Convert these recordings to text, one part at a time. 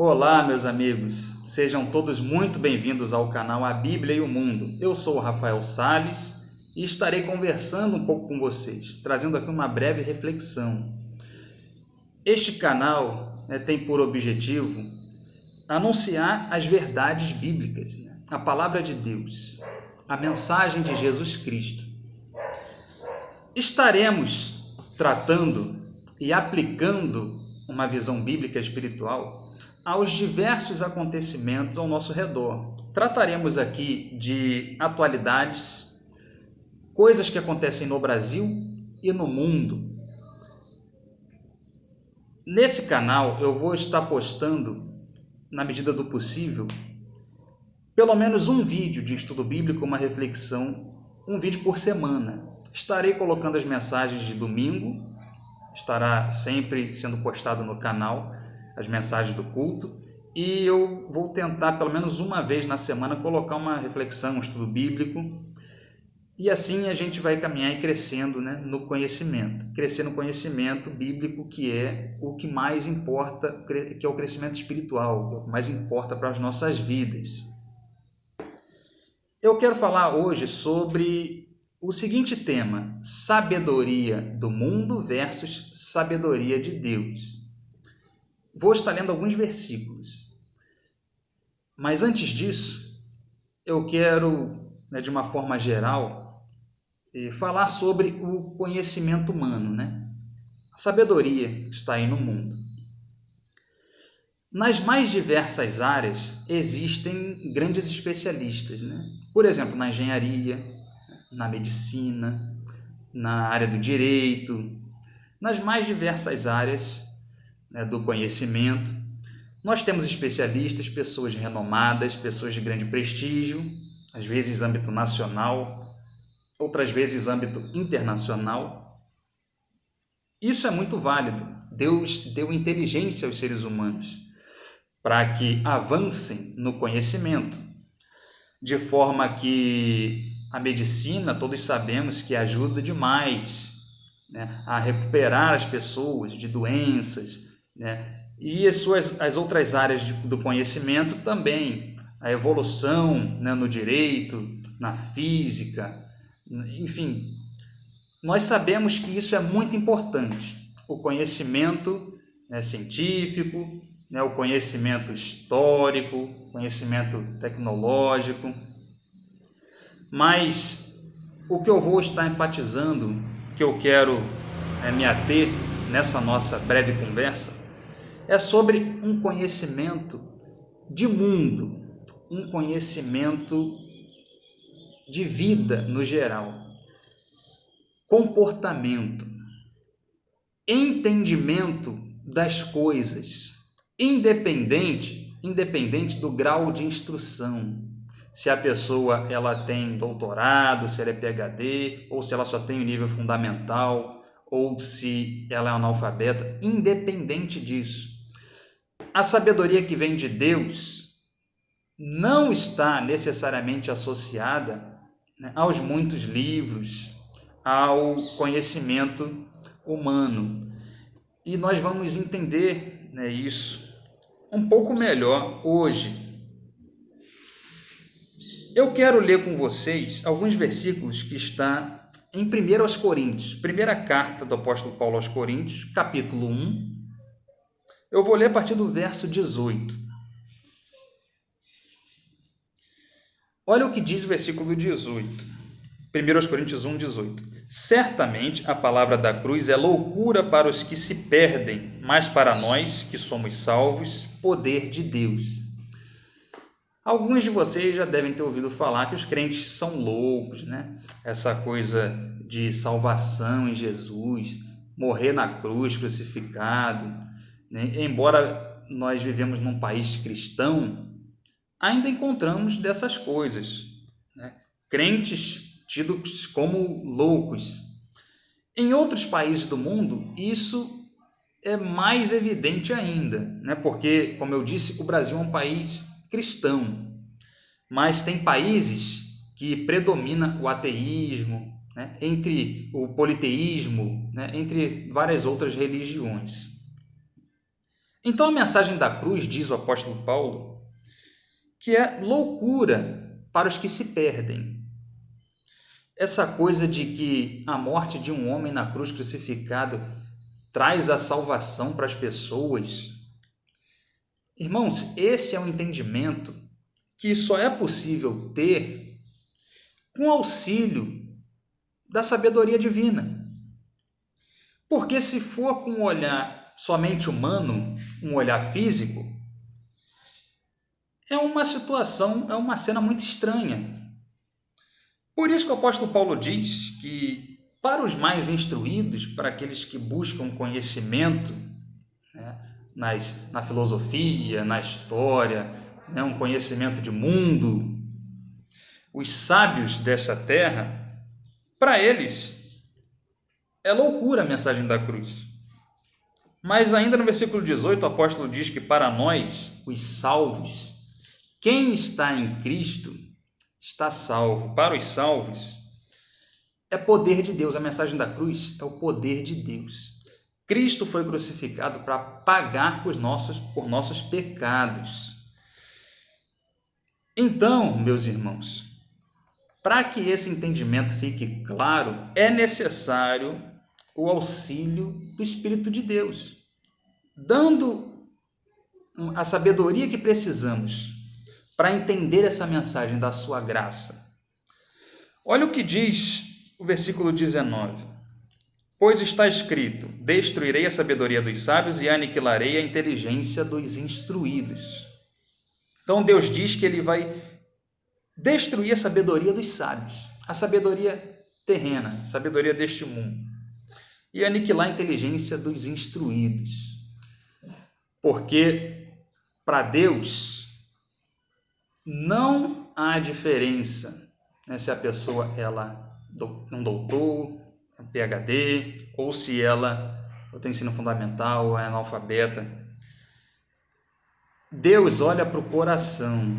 Olá, meus amigos, sejam todos muito bem-vindos ao canal A Bíblia e o Mundo. Eu sou o Rafael Salles e estarei conversando um pouco com vocês, trazendo aqui uma breve reflexão. Este canal tem por objetivo anunciar as verdades bíblicas, a palavra de Deus, a mensagem de Jesus Cristo. Estaremos tratando e aplicando uma visão bíblica espiritual aos diversos acontecimentos ao nosso redor. Trataremos aqui de atualidades, coisas que acontecem no Brasil e no mundo. Nesse canal eu vou estar postando, na medida do possível, pelo menos um vídeo de estudo bíblico, uma reflexão, um vídeo por semana. Estarei colocando as mensagens de domingo, estará sempre sendo postado no canal as mensagens do culto, e eu vou tentar pelo menos uma vez na semana colocar uma reflexão, um estudo bíblico, e assim a gente vai caminhar e crescendo no conhecimento, crescer no conhecimento bíblico, que é o que mais importa, que é o crescimento espiritual, que é o que mais importa para as nossas vidas. Eu quero falar hoje sobre o seguinte tema: sabedoria do mundo versus sabedoria de Deus. Vou estar lendo alguns versículos, mas antes disso, eu quero, de uma forma geral, falar sobre o conhecimento humano, A sabedoria está aí no mundo. Nas mais diversas áreas existem grandes especialistas, Por exemplo, na engenharia, na medicina, na área do direito, nas mais diversas áreas do conhecimento. Nós temos especialistas, pessoas renomadas, pessoas de grande prestígio, às vezes âmbito nacional, outras vezes âmbito internacional. Isso é muito válido. Deus deu inteligência aos seres humanos para que avancem no conhecimento, de forma que a medicina, todos sabemos que ajuda demais a recuperar as pessoas de doenças, e as outras áreas do conhecimento também, a evolução no direito, na física, enfim, nós sabemos que isso é muito importante, o conhecimento científico, o conhecimento histórico, o conhecimento tecnológico, mas o que eu vou estar enfatizando, que eu quero me ater nessa nossa breve conversa, é sobre um conhecimento de mundo, um conhecimento de vida no geral, comportamento, entendimento das coisas, independente do grau de instrução. Se a pessoa ela tem doutorado, se ela é PhD, ou se ela só tem o nível fundamental, ou se ela é analfabeta, independente disso. A sabedoria que vem de Deus não está necessariamente associada aos muitos livros, ao conhecimento humano. E nós vamos entender isso um pouco melhor hoje. Eu quero ler com vocês alguns versículos que estão em 1 Coríntios, primeira carta do apóstolo Paulo aos Coríntios, capítulo 1. Eu vou ler a partir do verso 18. Olha o que diz o versículo 18. 1 Coríntios 1, 18. Certamente a palavra da cruz é loucura para os que se perdem, mas para nós que somos salvos, poder de Deus. Alguns de vocês já devem ter ouvido falar que os crentes são loucos, Essa coisa de salvação em Jesus, morrer na cruz, crucificado, Embora nós vivemos num país cristão, ainda encontramos dessas coisas, Crentes tidos como loucos. Em outros países do mundo, isso é mais evidente ainda, Porque, como eu disse, o Brasil é um país cristão, mas tem países que predomina o ateísmo, entre o politeísmo, entre várias outras religiões. Então a mensagem da cruz, diz o apóstolo Paulo, que é loucura para os que se perdem. Essa coisa de que a morte de um homem na cruz crucificado traz a salvação para as pessoas. Irmãos, esse é um entendimento que só é possível ter com auxílio da sabedoria divina. Porque se for com um olhar somente humano, um olhar físico, é uma situação, é uma cena muito estranha. Por isso que o apóstolo Paulo diz que para os mais instruídos, para aqueles que buscam conhecimento, né, na filosofia, na história, né, um conhecimento de mundo, os sábios dessa terra, para eles é loucura a mensagem da cruz. Mas ainda no versículo 18, o apóstolo diz que para nós, os salvos, quem está em Cristo está salvo. Para os salvos, é poder de Deus. A mensagem da cruz é o poder de Deus. Cristo foi crucificado para pagar por nossos pecados. Então, meus irmãos, para que esse entendimento fique claro, é necessário o auxílio do Espírito de Deus, dando a sabedoria que precisamos para entender essa mensagem da sua graça. Olha o que diz o versículo 19. Pois está escrito, destruirei a sabedoria dos sábios e aniquilarei a inteligência dos instruídos. Então Deus diz que ele vai destruir a sabedoria dos sábios, a sabedoria terrena, a sabedoria deste mundo, e aniquilar a inteligência dos instruídos. Porque para Deus não há diferença, né, se a pessoa ela um doutor, um PhD, ou se ela tem ensino fundamental, ou é analfabeta. Deus olha para o coração.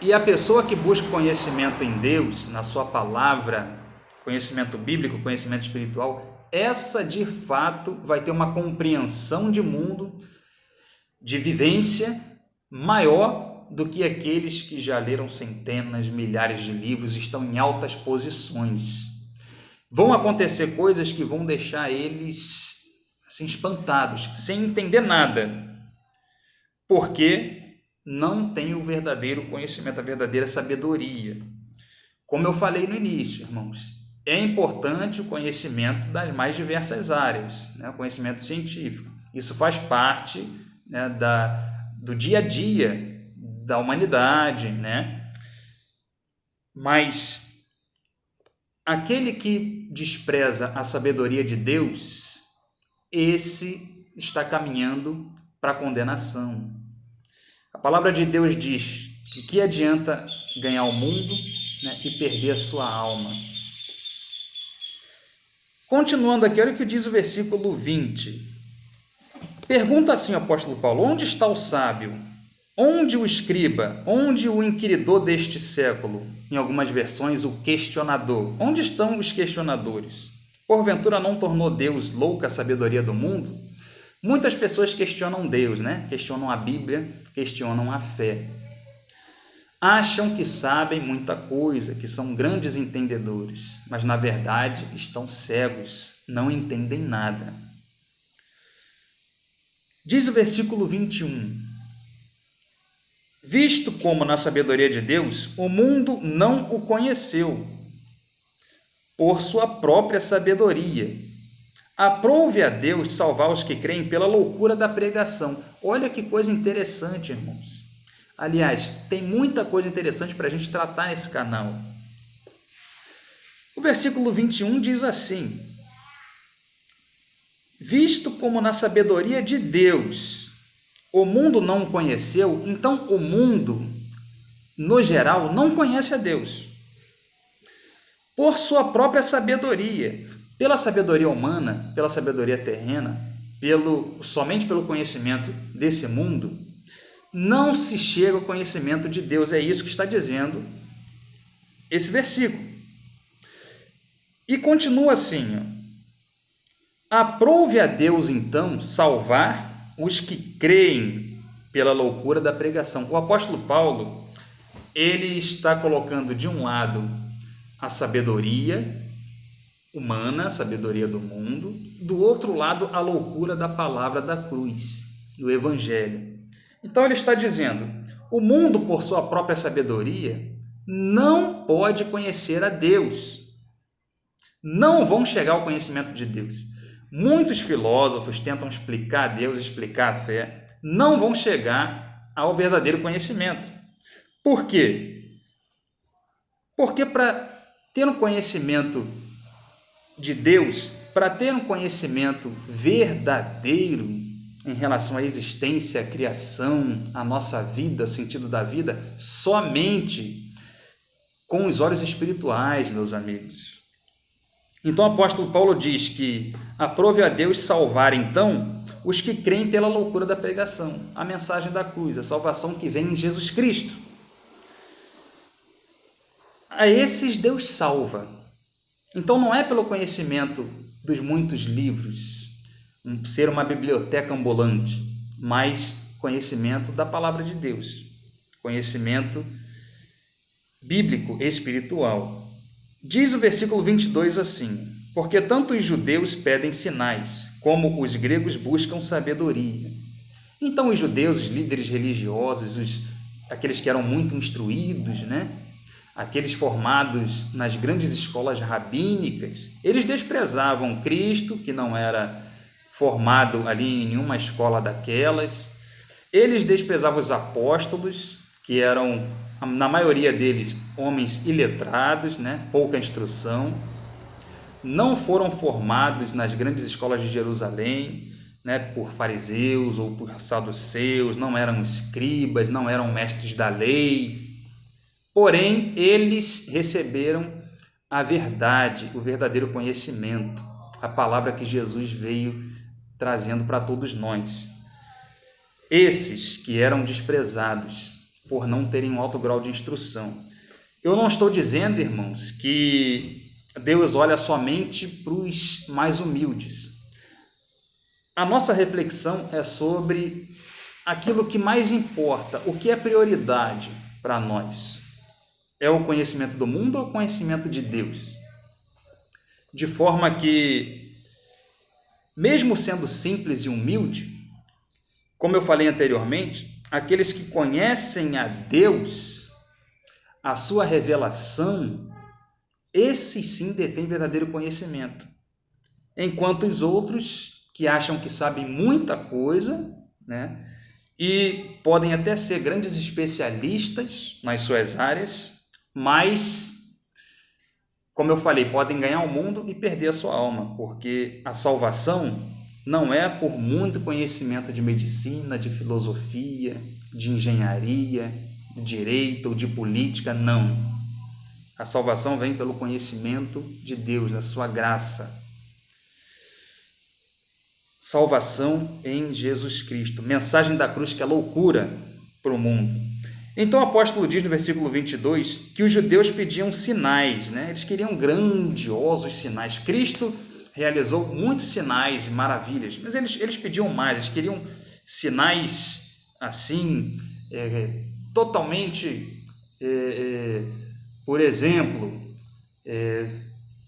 E a pessoa que busca conhecimento em Deus, na sua palavra, conhecimento bíblico, conhecimento espiritual, essa de fato vai ter uma compreensão de mundo, de vivência maior do que aqueles que já leram centenas, milhares de livros e estão em altas posições. Vão acontecer coisas que vão deixar eles assim, espantados, sem entender nada, porque não tem o verdadeiro conhecimento, a verdadeira sabedoria. Como eu falei no início, irmãos, é importante o conhecimento das mais diversas áreas, né? O conhecimento científico. Isso faz parte, né, do dia a dia da humanidade, né? Mas aquele que despreza a sabedoria de Deus, esse está caminhando para a condenação. A palavra de Deus diz que adianta ganhar o mundo, né, e perder a sua alma. Continuando aqui, olha o que diz o versículo 20. Pergunta assim o apóstolo Paulo: onde está o sábio? Onde o escriba? Onde o inquiridor deste século? Em algumas versões, o questionador. Onde estão os questionadores? Porventura não tornou Deus louca a sabedoria do mundo? Muitas pessoas questionam Deus, né? Questionam a Bíblia, questionam a fé. Acham que sabem muita coisa, que são grandes entendedores, mas na verdade estão cegos, não entendem nada. Diz o versículo 21. Visto como na sabedoria de Deus, o mundo não o conheceu, por sua própria sabedoria. Aprove a Deus salvar os que creem pela loucura da pregação. Olha que coisa interessante, irmãos. Aliás, tem muita coisa interessante para a gente tratar nesse canal. O versículo 21 diz assim: visto como na sabedoria de Deus o mundo não o conheceu, então o mundo, no geral, não conhece a Deus. Por sua própria sabedoria, pela sabedoria humana, pela sabedoria terrena, somente pelo conhecimento desse mundo, não se chega ao conhecimento de Deus. É isso que está dizendo esse versículo. E continua assim: ó, aprove a Deus então salvar os que creem pela loucura da pregação. O apóstolo Paulo, ele está colocando de um lado a sabedoria humana, a sabedoria do mundo, do outro lado a loucura da palavra da cruz, do evangelho. Então ele está dizendo, o mundo por sua própria sabedoria não pode conhecer a Deus, não vão chegar ao conhecimento de Deus. Muitos filósofos tentam explicar a Deus, explicar a fé, não vão chegar ao verdadeiro conhecimento. Por quê? Porque para ter um conhecimento de Deus, para ter um conhecimento verdadeiro em relação à existência, à criação, à nossa vida, ao sentido da vida, somente com os olhos espirituais, meus amigos. Então o apóstolo Paulo diz que aprove a Deus salvar então os que creem pela loucura da pregação, a mensagem da cruz, a salvação que vem em Jesus Cristo. A esses Deus salva. Então não é pelo conhecimento dos muitos livros, ser uma biblioteca ambulante, mas conhecimento da palavra de Deus, conhecimento bíblico espiritual. Diz o versículo 22 assim, porque tanto os judeus pedem sinais, como os gregos buscam sabedoria. Então os judeus, os líderes religiosos, aqueles que eram muito instruídos, aqueles formados nas grandes escolas rabínicas, eles desprezavam Cristo, que não era formado ali em nenhuma escola daquelas, eles desprezavam os apóstolos, que eram, na maioria deles, homens iletrados, pouca instrução, não foram formados nas grandes escolas de Jerusalém, por fariseus ou por saduceus, não eram escribas, não eram mestres da lei, porém, eles receberam a verdade, o verdadeiro conhecimento, a palavra que Jesus veio trazendo para todos nós. Esses que eram desprezados por não terem um alto grau de instrução. Eu não estou dizendo, irmãos, que Deus olha somente para os mais humildes. A nossa reflexão é sobre aquilo que mais importa, o que é prioridade para nós. É o conhecimento do mundo ou o conhecimento de Deus? De forma que, mesmo sendo simples e humilde, como eu falei anteriormente, aqueles que conhecem a Deus, a sua revelação, esses sim detêm verdadeiro conhecimento. Enquanto os outros que acham que sabem muita coisa, e podem até ser grandes especialistas nas suas áreas, mas, como eu falei, podem ganhar o mundo e perder a sua alma, porque a salvação não é por muito conhecimento de medicina, de filosofia, de engenharia, de direito ou de política, não. A salvação vem pelo conhecimento de Deus, da sua graça. Salvação em Jesus Cristo. Mensagem da cruz que é loucura para o mundo. Então o apóstolo diz no versículo 22 que os judeus pediam sinais, eles queriam grandiosos sinais. Cristo realizou muitos sinais, maravilhas, mas eles pediam mais, eles queriam sinais assim, totalmente, por exemplo,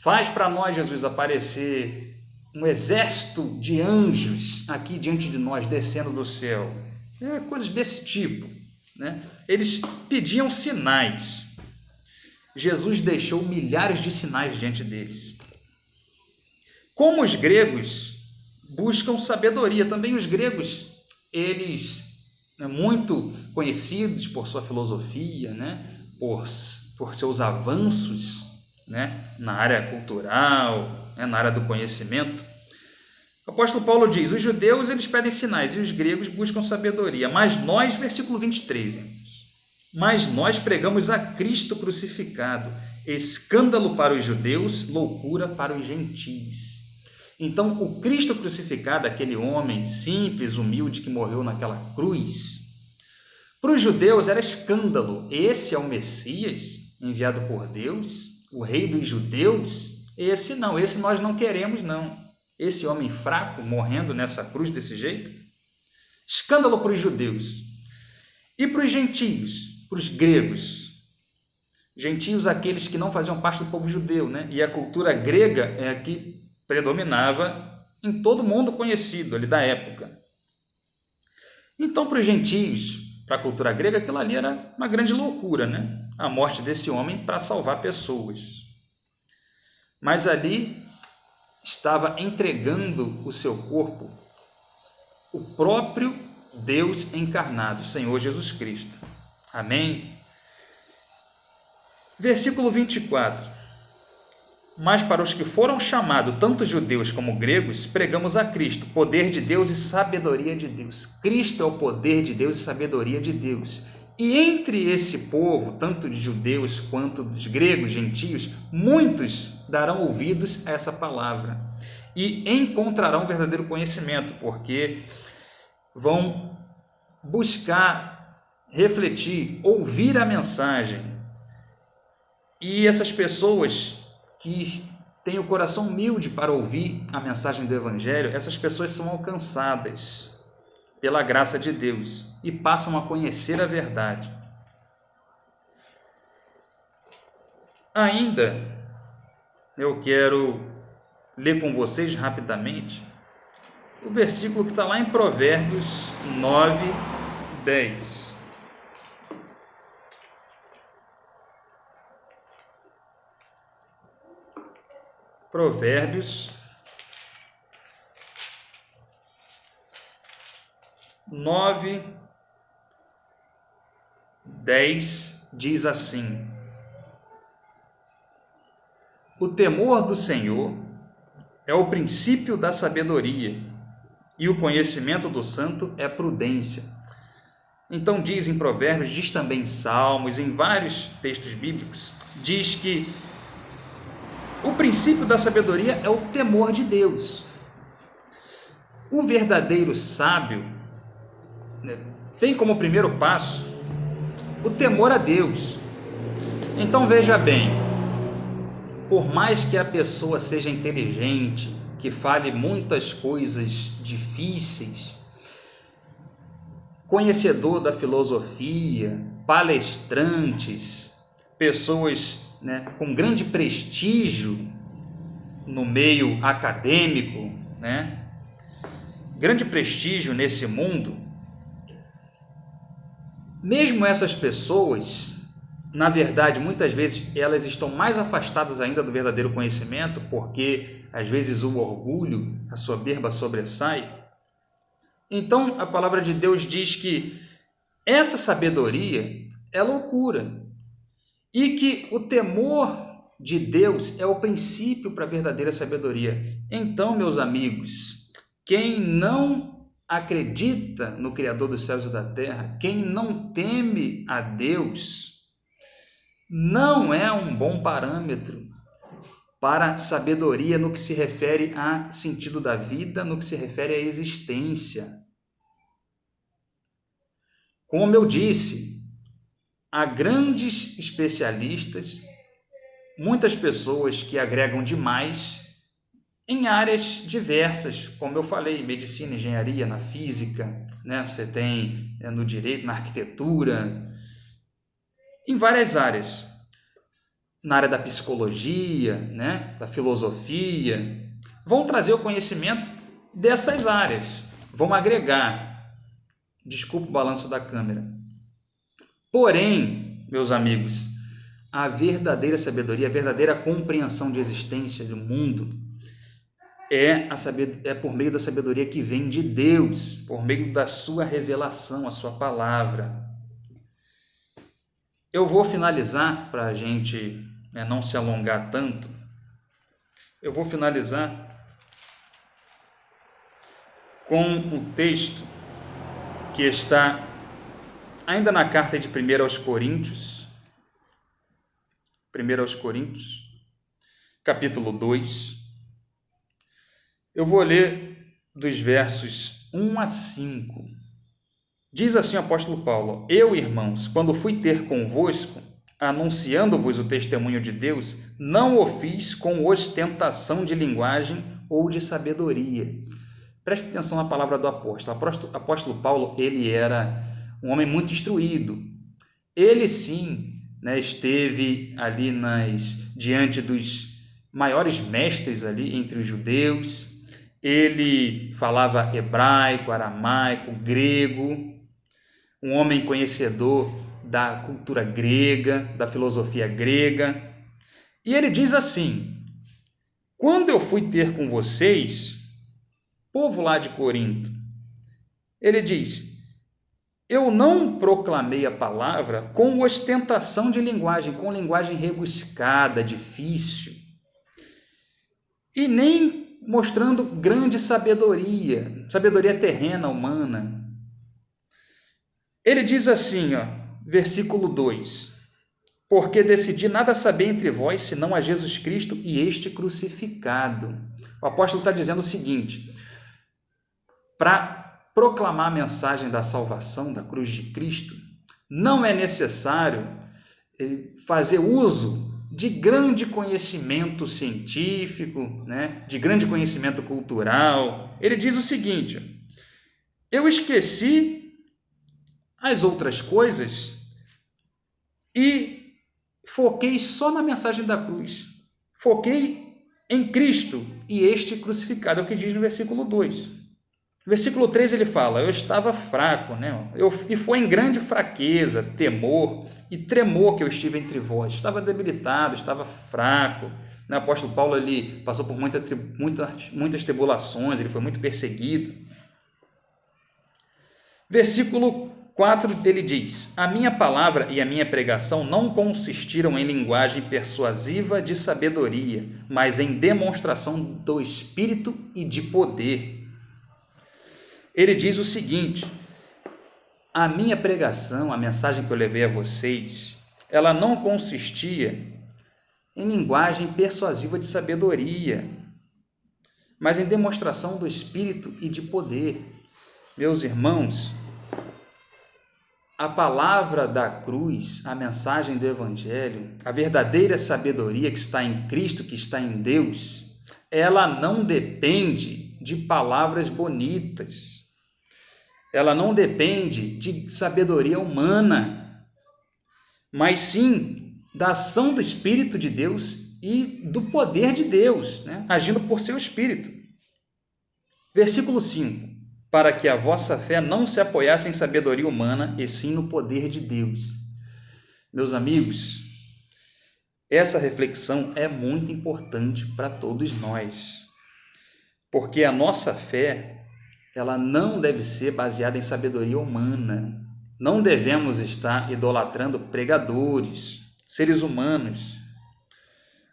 faz para nós, Jesus, aparecer um exército de anjos aqui diante de nós, descendo do céu, coisas desse tipo. Eles pediam sinais. Jesus deixou milhares de sinais diante deles. Como os gregos buscam sabedoria, também os gregos, eles, muito conhecidos por sua filosofia, por seus avanços, na área cultural, na área do conhecimento. O apóstolo Paulo diz, os judeus eles pedem sinais e os gregos buscam sabedoria, mas nós, versículo 23, mas nós pregamos a Cristo crucificado, escândalo para os judeus, loucura para os gentios. Então, o Cristo crucificado, aquele homem simples, humilde, que morreu naquela cruz, para os judeus era escândalo. Esse é o Messias enviado por Deus, o rei dos judeus? Esse não, esse nós não queremos não. Esse homem fraco morrendo nessa cruz desse jeito? Escândalo para os judeus. E para os gentios, para os gregos. Gentios, aqueles que não faziam parte do povo judeu, né? E a cultura grega é a que predominava em todo mundo conhecido ali da época. Então, para os gentios, para a cultura grega, aquilo ali era uma grande loucura, né? A morte desse homem para salvar pessoas. Mas ali estava entregando o seu corpo o próprio Deus encarnado, Senhor Jesus Cristo. Amém? Versículo 24. Mas para os que foram chamados, tanto judeus como gregos, pregamos a Cristo, poder de Deus e sabedoria de Deus. Cristo é o poder de Deus e sabedoria de Deus. E entre esse povo, tanto de judeus quanto dos gregos, gentios, muitos darão ouvidos a essa palavra e encontrarão verdadeiro conhecimento, porque vão buscar, refletir, ouvir a mensagem. E essas pessoas que têm o coração humilde para ouvir a mensagem do Evangelho, essas pessoas são alcançadas pela graça de Deus e passam a conhecer a verdade. Ainda, eu quero ler com vocês rapidamente o versículo que está lá em Provérbios 9, 10. Provérbios 9, 10 diz assim: o temor do Senhor é o princípio da sabedoria, e o conhecimento do santo é prudência. Então diz em Provérbios, diz também em Salmos, em vários textos bíblicos, diz que o princípio da sabedoria é o temor de Deus. O verdadeiro sábio, né, tem como primeiro passo o temor a Deus. Então veja bem, por mais que a pessoa seja inteligente, que fale muitas coisas difíceis, conhecedor da filosofia, palestrantes, pessoas, né, com grande prestígio no meio acadêmico, né, grande prestígio nesse mundo, mesmo essas pessoas, na verdade, muitas vezes elas estão mais afastadas ainda do verdadeiro conhecimento, porque às vezes o orgulho, a soberba sobressai. Então a palavra de Deus diz que essa sabedoria é loucura e que o temor de Deus é o princípio para a verdadeira sabedoria. Então, meus amigos, quem não acredita no Criador dos céus e da terra, quem não teme a Deus, não é um bom parâmetro para sabedoria no que se refere a sentido da vida, no que se refere à existência. Como eu disse, há grandes especialistas, muitas pessoas que agregam demais em áreas diversas, como eu falei, medicina, engenharia, na física, né? Você tem no direito, na arquitetura, em várias áreas, na área da psicologia, né? Da filosofia, vão trazer o conhecimento dessas áreas, vão agregar. Desculpa o balanço da câmera. Porém, meus amigos, a verdadeira sabedoria, a verdadeira compreensão de existência do mundo é por meio da sabedoria que vem de Deus, por meio da sua revelação, a sua palavra. Eu vou finalizar, para a gente, né, não se alongar tanto, eu vou finalizar com um texto que está ainda na carta de 1 aos Coríntios, 1 aos Coríntios, capítulo 2. Eu vou ler dos versos 1 a 5. Diz assim o apóstolo Paulo: eu, irmãos, quando fui ter convosco, anunciando-vos o testemunho de Deus, não o fiz com ostentação de linguagem ou de sabedoria, Preste atenção na palavra do apóstolo. O apóstolo Paulo, ele era um homem muito instruído. Ele sim, né, esteve ali diante dos maiores mestres ali entre os judeus. Ele falava hebraico, aramaico, grego, um homem conhecedor da cultura grega, da filosofia grega. E ele diz assim: quando eu fui ter com vocês, povo lá de Corinto, ele diz: eu não proclamei a palavra com ostentação de linguagem, com linguagem rebuscada, difícil, e nem mostrando grande sabedoria terrena, humana. Ele diz assim, versículo 2: porque decidi nada saber entre vós, senão a Jesus Cristo e este crucificado. O apóstolo está dizendo o seguinte: para proclamar a mensagem da salvação, da cruz de Cristo, não é necessário fazer uso de grande conhecimento científico, né? De grande conhecimento cultural. Ele diz o seguinte: eu esqueci as outras coisas e foquei só na mensagem da cruz. Foquei em Cristo e este crucificado, é o que diz no versículo 2. Versículo 3 ele fala: eu estava fraco, né? E foi em grande fraqueza, temor e tremor que eu estive entre vós. Estava debilitado, estava fraco. O apóstolo Paulo ele passou por muitas tribulações, ele foi muito perseguido. Versículo 4 ele diz: a minha palavra e a minha pregação não consistiram em linguagem persuasiva de sabedoria, mas em demonstração do Espírito e de poder. Ele diz o seguinte: a minha pregação, a mensagem que eu levei a vocês, ela não consistia em linguagem persuasiva de sabedoria, mas em demonstração do Espírito e de poder. Meus irmãos, a palavra da cruz, a mensagem do Evangelho, a verdadeira sabedoria que está em Cristo, que está em Deus, ela não depende de palavras bonitas. Ela não depende de sabedoria humana, mas sim da ação do Espírito de Deus e do poder de Deus, né? Agindo por seu Espírito. Versículo 5: para que a vossa fé não se apoiasse em sabedoria humana, e sim no poder de Deus. Meus amigos, essa reflexão é muito importante para todos nós, porque a nossa fé, ela não deve ser baseada em sabedoria humana. Não devemos estar idolatrando pregadores, seres humanos,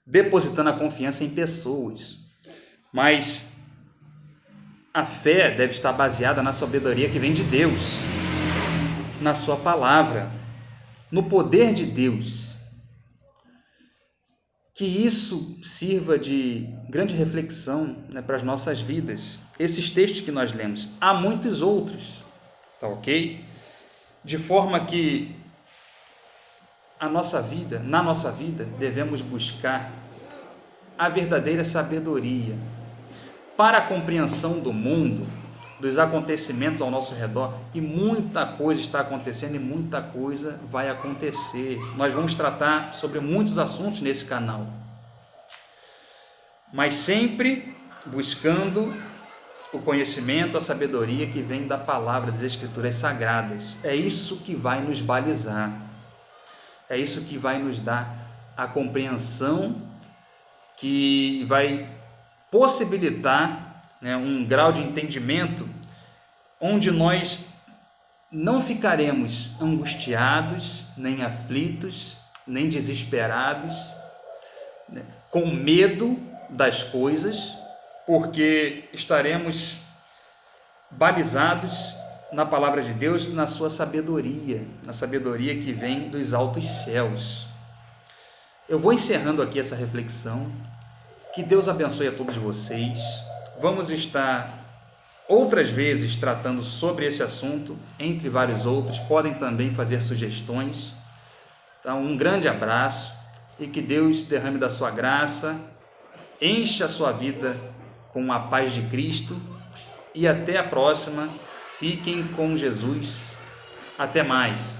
depositando a confiança em pessoas. Mas a fé deve estar baseada na sabedoria que vem de Deus, na sua palavra, no poder de Deus. Que isso sirva de grande reflexão, né, para as nossas vidas. Esses textos que nós lemos, há muitos outros, tá ok? De forma que na nossa vida, devemos buscar a verdadeira sabedoria para a compreensão do mundo, dos acontecimentos ao nosso redor, e muita coisa está acontecendo e muita coisa vai acontecer. Nós vamos tratar sobre muitos assuntos nesse canal, mas sempre buscando o conhecimento, a sabedoria que vem da palavra, das Escrituras Sagradas. É isso que vai nos balizar, é isso que vai nos dar a compreensão, que vai possibilitar, né, um grau de entendimento onde nós não ficaremos angustiados, nem aflitos, nem desesperados, né, com medo das coisas, porque estaremos balizados na palavra de Deus, na sua sabedoria, na sabedoria que vem dos altos céus. Eu vou encerrando aqui essa reflexão. Que Deus abençoe a todos vocês. Vamos estar outras vezes tratando sobre esse assunto, entre vários outros. Podem também fazer sugestões. Então, um grande abraço e que Deus derrame da sua graça, encha a sua vida com a paz de Cristo e até a próxima. Fiquem com Jesus. Até mais.